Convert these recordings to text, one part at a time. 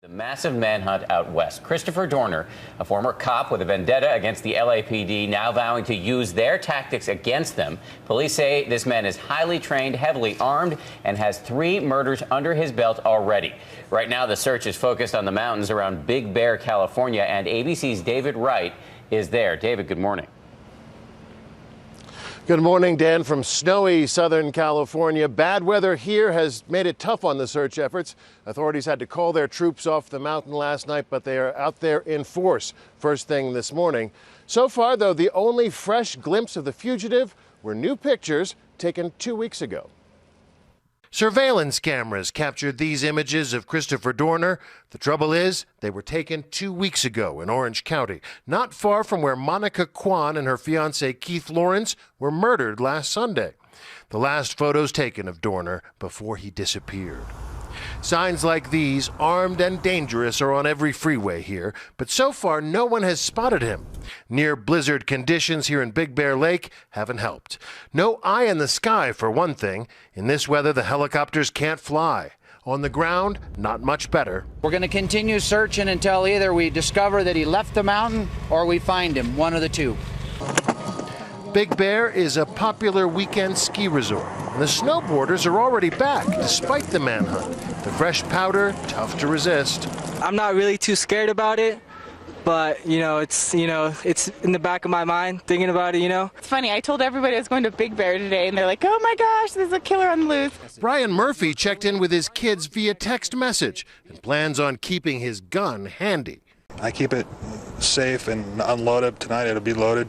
The massive manhunt out west. Christopher Dorner, a former cop with a vendetta against the LAPD, now vowing to use their tactics against them. Police say this man is highly trained, heavily armed, and has 3 murders under his belt already. Right now, the search is focused on the mountains around Big Bear, California, and ABC's David Wright is there. David, good morning. Good morning, Dan, from snowy Southern California. Bad weather here has made it tough on the search efforts. Authorities had to call their troops off the mountain last night, but they are out there in force first thing this morning. So far, though, the only fresh glimpse of the fugitive were new pictures taken 2 weeks ago. Surveillance cameras captured these images of Christopher Dorner. The trouble is, they were taken 2 weeks ago in Orange County, not far from where Monica Kwan and her fiancé Keith Lawrence were murdered last Sunday. The last photos taken of Dorner before he disappeared. Signs like these, armed and dangerous, are on every freeway here, but so far no one has spotted him. Near blizzard conditions here in Big Bear Lake haven't helped. No eye in the sky, for one thing. In this weather, the helicopters can't fly. On the ground, not much better. We're going to continue searching until either we discover that he left the mountain or we find him, one of the two. Big Bear is a popular weekend ski resort, and the snowboarders are already back despite the manhunt. The fresh powder, tough to resist. I'm not really too scared about it, but it's in the back of my mind thinking about it. It's funny, I told everybody I was going to Big Bear today, and they're like, oh my gosh, there's a killer on the loose. Brian Murphy checked in with his kids via text message and plans on keeping his gun handy. I keep it safe and unloaded. Tonight it'll be loaded.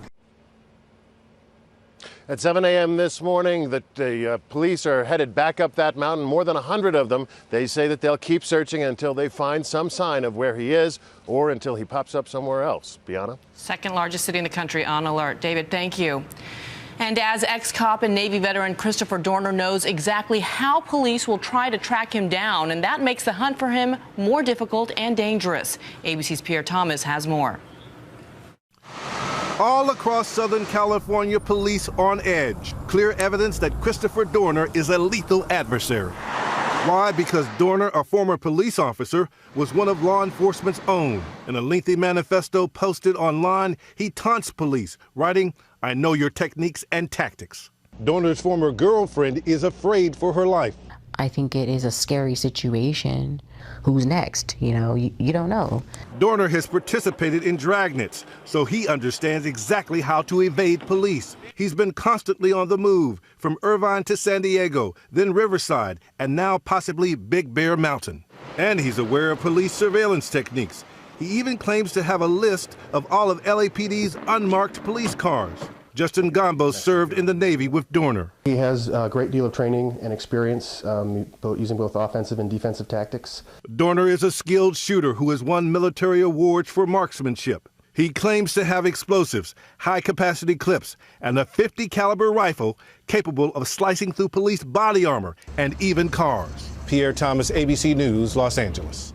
At 7 a.m. this morning, the police are headed back up that mountain, more than 100 of them. They say that they'll keep searching until they find some sign of where he is or until he pops up somewhere else. Bianna? Second largest city in the country on alert. David, thank you. And as ex-cop and Navy veteran Christopher Dorner knows exactly how police will try to track him down, and that makes the hunt for him more difficult and dangerous. ABC's Pierre Thomas has more. All across Southern California, police on edge. Clear evidence that Christopher Dorner is a lethal adversary. Why? Because Dorner, a former police officer, was one of law enforcement's own. In a lengthy manifesto posted online, he taunts police, writing, "I know your techniques and tactics." Dorner's former girlfriend is afraid for her life. I think it is a scary situation. Who's next? You don't know. Dorner has participated in dragnets, so he understands exactly how to evade police. He's been constantly on the move, from Irvine to San Diego, then Riverside, and now possibly Big Bear Mountain. And he's aware of police surveillance techniques. He even claims to have a list of all of LAPD's unmarked police cars. Justin Gombo served in the Navy with Dorner. He has a great deal of training and experience using both offensive and defensive tactics. Dorner is a skilled shooter who has won military awards for marksmanship. He claims to have explosives, high-capacity clips, and a .50 caliber rifle capable of slicing through police body armor and even cars. Pierre Thomas, ABC News, Los Angeles.